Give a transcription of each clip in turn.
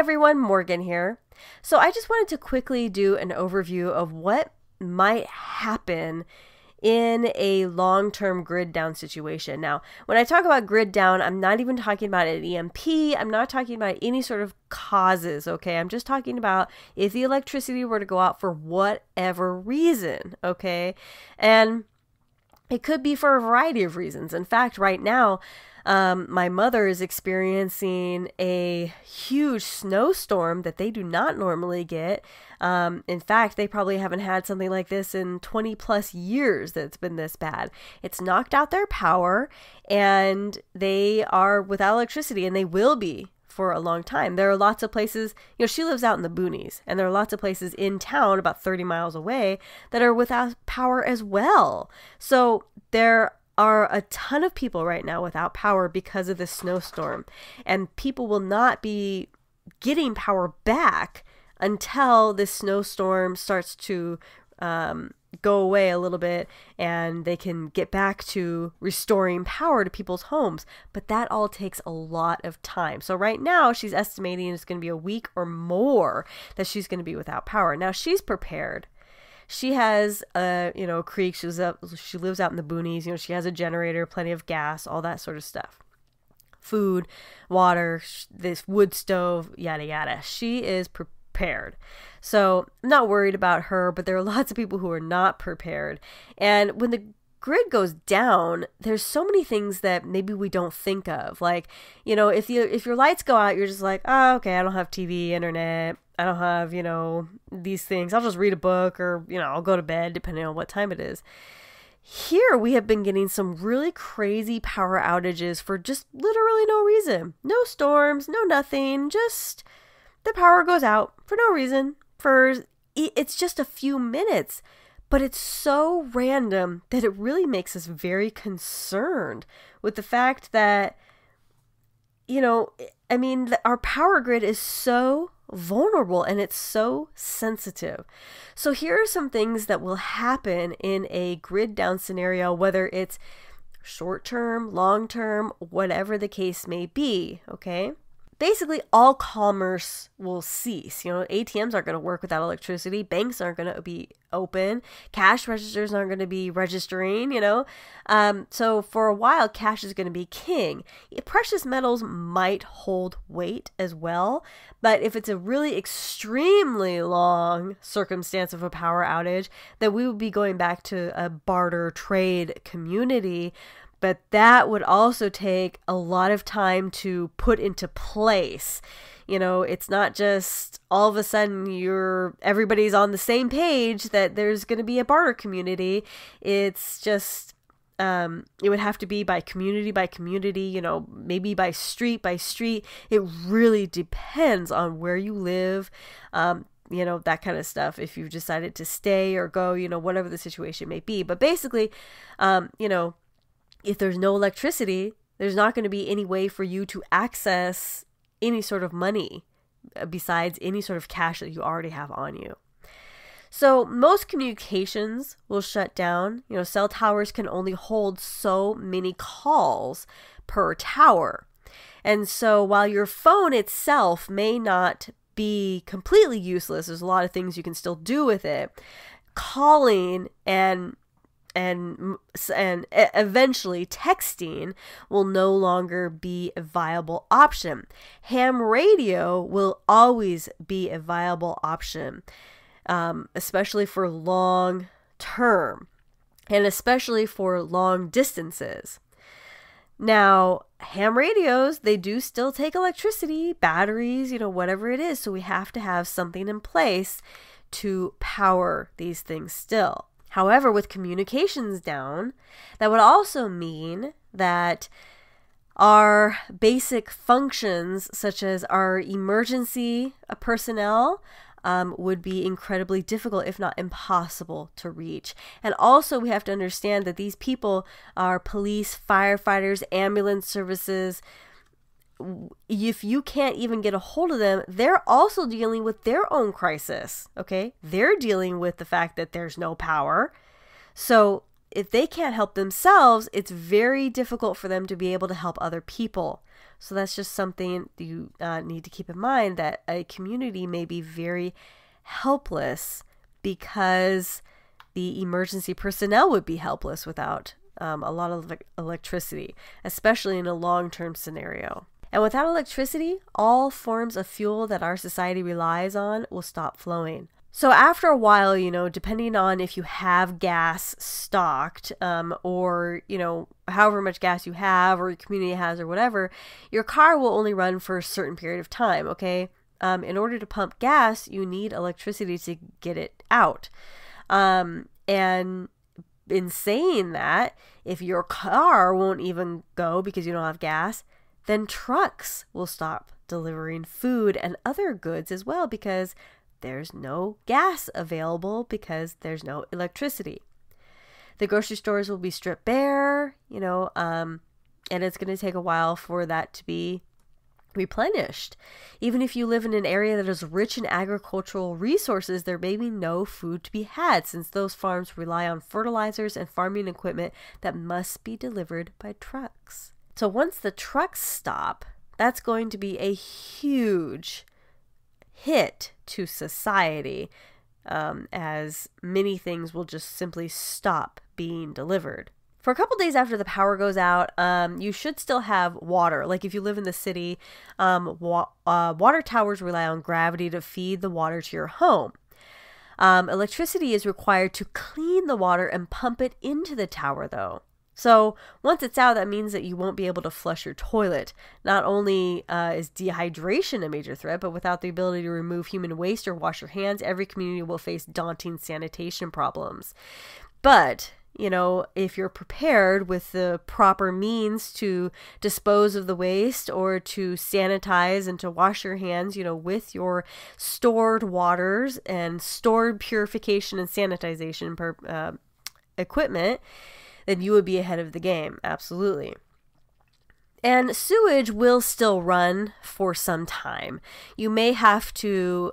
everyone, Morgan here. So I just wanted to quickly do an overview of what might happen in a long-term grid down situation. Now, when I talk about grid down, I'm not even talking about an EMP. I'm not talking about any sort of causes, okay? I'm just talking about if the electricity were to go out for whatever reason, okay? And it could be for a variety of reasons. In fact, right now, my mother is experiencing a huge snowstorm that they do not normally get. In fact, they probably haven't had something like this in 20 plus years that's been this bad. It's knocked out their power and they are without electricity, and they will be for a long time. There are lots of places, she lives out in the boonies, and there are lots of places in town about 30 miles away that are without power as well. So there are a ton of people right now without power because of this snowstorm, and people will not be getting power back until this snowstorm starts to go away a little bit and they can get back to restoring power to people's homes. But that all takes a lot of time. So right now she's estimating it's going to be a week or more that she's going to be without power. Now she's prepared. She has a creek. She lives out in the boonies. She has a generator, plenty of gas, all that sort of stuff. Food, water, this wood stove, yada yada. She is prepared. So I'm not worried about her, but there are lots of people who are not prepared. And when the grid goes down, there's so many things that maybe we don't think of. Like, if your lights go out, you're just like, oh, okay, I don't have TV, internet. I don't have, these things. I'll just read a book, or, I'll go to bed depending on what time it is. Here we have been getting some really crazy power outages for just literally no reason. No storms, no nothing. Just the power goes out for no reason. It's just a few minutes. But it's so random that it really makes us very concerned with the fact that, our power grid is so vulnerable and it's so sensitive. So here are some things that will happen in a grid down scenario, whether it's short term, long term, whatever the case may be, okay? Basically, all commerce will cease. ATMs aren't going to work without electricity. Banks aren't going to be open. Cash registers aren't going to be registering, So for a while, cash is going to be king. Precious metals might hold weight as well. But if it's a really extremely long circumstance of a power outage, then we would be going back to a barter trade community. But that would also take a lot of time to put into place. It's not just all of a sudden everybody's on the same page that there's going to be a barter community. It's just, it would have to be by community, maybe by street. It really depends on where you live, that kind of stuff. If you've decided to stay or go, whatever the situation may be. But basically, if there's no electricity, there's not going to be any way for you to access any sort of money besides any sort of cash that you already have on you. So most communications will shut down. Cell towers can only hold so many calls per tower. And so while your phone itself may not be completely useless, there's a lot of things you can still do with it. Calling and eventually texting will no longer be a viable option. Ham radio will always be a viable option, especially for long term and especially for long distances. Now, ham radios, they do still take electricity, batteries, whatever it is. So we have to have something in place to power these things still. However, with communications down, that would also mean that our basic functions, such as our emergency personnel, would be incredibly difficult, if not impossible, to reach. And also, we have to understand that these people are police, firefighters, ambulance services. If you can't even get a hold of them, they're also dealing with their own crisis, okay? They're dealing with the fact that there's no power. So if they can't help themselves, it's very difficult for them to be able to help other people. So that's just something you need to keep in mind, that a community may be very helpless because the emergency personnel would be helpless without a lot of electricity, especially in a long-term scenario. And without electricity, all forms of fuel that our society relies on will stop flowing. So after a while, depending on if you have gas stocked, or, however much gas you have or your community has or whatever, your car will only run for a certain period of time, okay? In order to pump gas, you need electricity to get it out. And in saying that, if your car won't even go because you don't have gas, then trucks will stop delivering food and other goods as well, because there's no gas available because there's no electricity. The grocery stores will be stripped bare, and it's going to take a while for that to be replenished. Even if you live in an area that is rich in agricultural resources, there may be no food to be had, since those farms rely on fertilizers and farming equipment that must be delivered by trucks. So once the trucks stop, that's going to be a huge hit to society, as many things will just simply stop being delivered. For a couple days after the power goes out, you should still have water. Like if you live in the city, water towers rely on gravity to feed the water to your home. Electricity is required to clean the water and pump it into the tower, though. So once it's out, that means that you won't be able to flush your toilet. Not only is dehydration a major threat, but without the ability to remove human waste or wash your hands, every community will face daunting sanitation problems. But if you're prepared with the proper means to dispose of the waste or to sanitize and to wash your hands, with your stored waters and stored purification and sanitization equipment, then you would be ahead of the game. Absolutely. And sewage will still run for some time. You may have to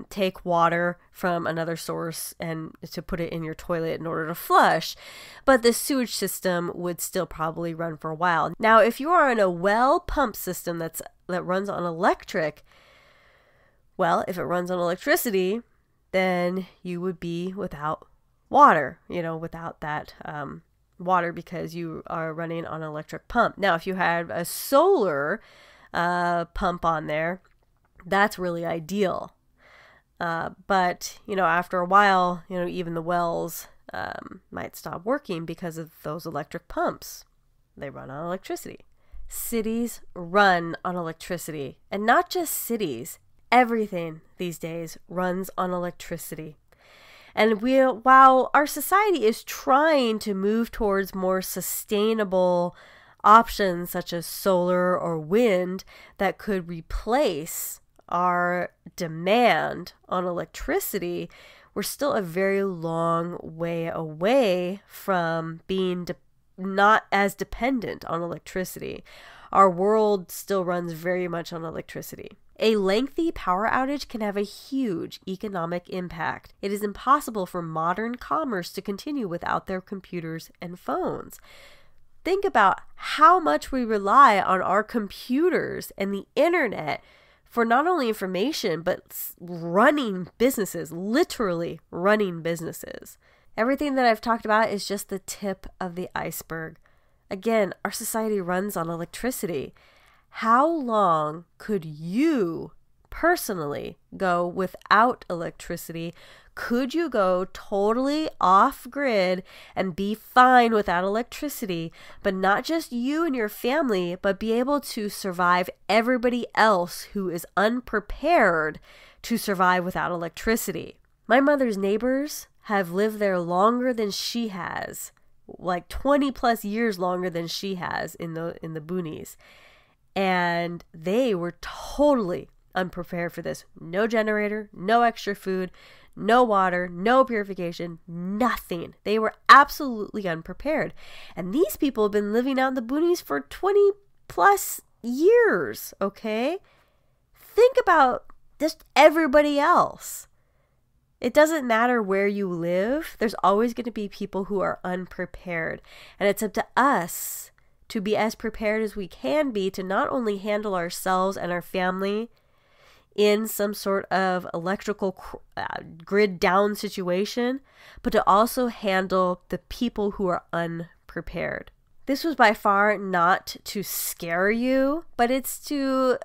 take water from another source and to put it in your toilet in order to flush, but the sewage system would still probably run for a while. Now, if you are in a well pump system that runs on electric, well, if it runs on electricity, then you would be without water, without that water, because you are running on an electric pump. Now, if you had a solar pump on there, that's really ideal. But, after a while, even the wells might stop working because of those electric pumps. They run on electricity. Cities run on electricity. And not just cities. Everything these days runs on electricity. And while our society is trying to move towards more sustainable options such as solar or wind that could replace our demand on electricity, we're still a very long way away from being not as dependent on electricity. Our world still runs very much on electricity. A lengthy power outage can have a huge economic impact. It is impossible for modern commerce to continue without their computers and phones. Think about how much we rely on our computers and the internet for not only information, but running businesses, literally running businesses. Everything that I've talked about is just the tip of the iceberg. Again, our society runs on electricity. How long could you personally go without electricity? Could you go totally off grid and be fine without electricity, but not just you and your family, but be able to survive everybody else who is unprepared to survive without electricity? My mother's neighbors have lived there longer than she has, like 20 plus years longer than she has in the boonies. And they were totally unprepared for this. No generator, no extra food, no water, no purification, nothing. They were absolutely unprepared. And these people have been living out in the boonies for 20 plus years, okay? Think about just everybody else. It doesn't matter where you live, there's always going to be people who are unprepared. And it's up to us to be as prepared as we can be to not only handle ourselves and our family in some sort of electrical grid down situation, but to also handle the people who are unprepared. This was by far not to scare you, but it's to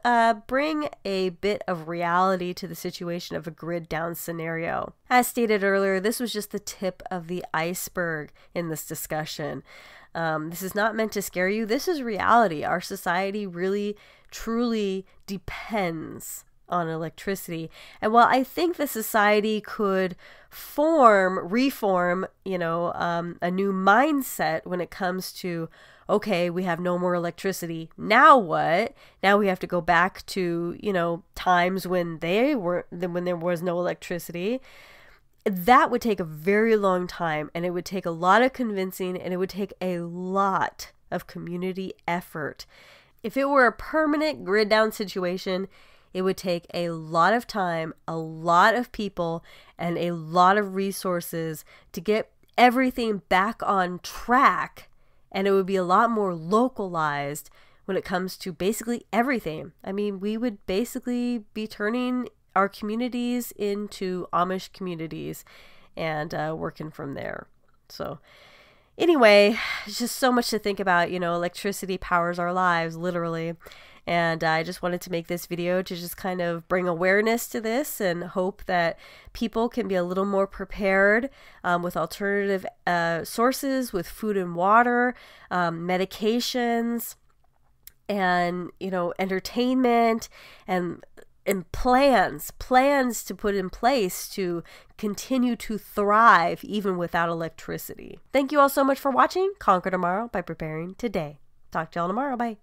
bring a bit of reality to the situation of a grid down scenario. As stated earlier, this was just the tip of the iceberg in this discussion. This is not meant to scare you. This is reality. Our society really, truly depends on electricity. And while I think the society could reform, a new mindset when it comes to, okay, we have no more electricity. Now what? Now we have to go back to, times when there was no electricity. That would take a very long time, and it would take a lot of convincing, and it would take a lot of community effort. If it were a permanent grid down situation, it would take a lot of time, a lot of people, and a lot of resources to get everything back on track. And it would be a lot more localized when it comes to basically everything. I mean, we would basically be turning our communities into Amish communities and working from there. So anyway, it's just so much to think about. Electricity powers our lives, literally. And I just wanted to make this video to just kind of bring awareness to this and hope that people can be a little more prepared with alternative sources, with food and water, medications, and, entertainment and plans to put in place to continue to thrive even without electricity. Thank you all so much for watching. Conquer tomorrow by preparing today. Talk to y'all tomorrow. Bye.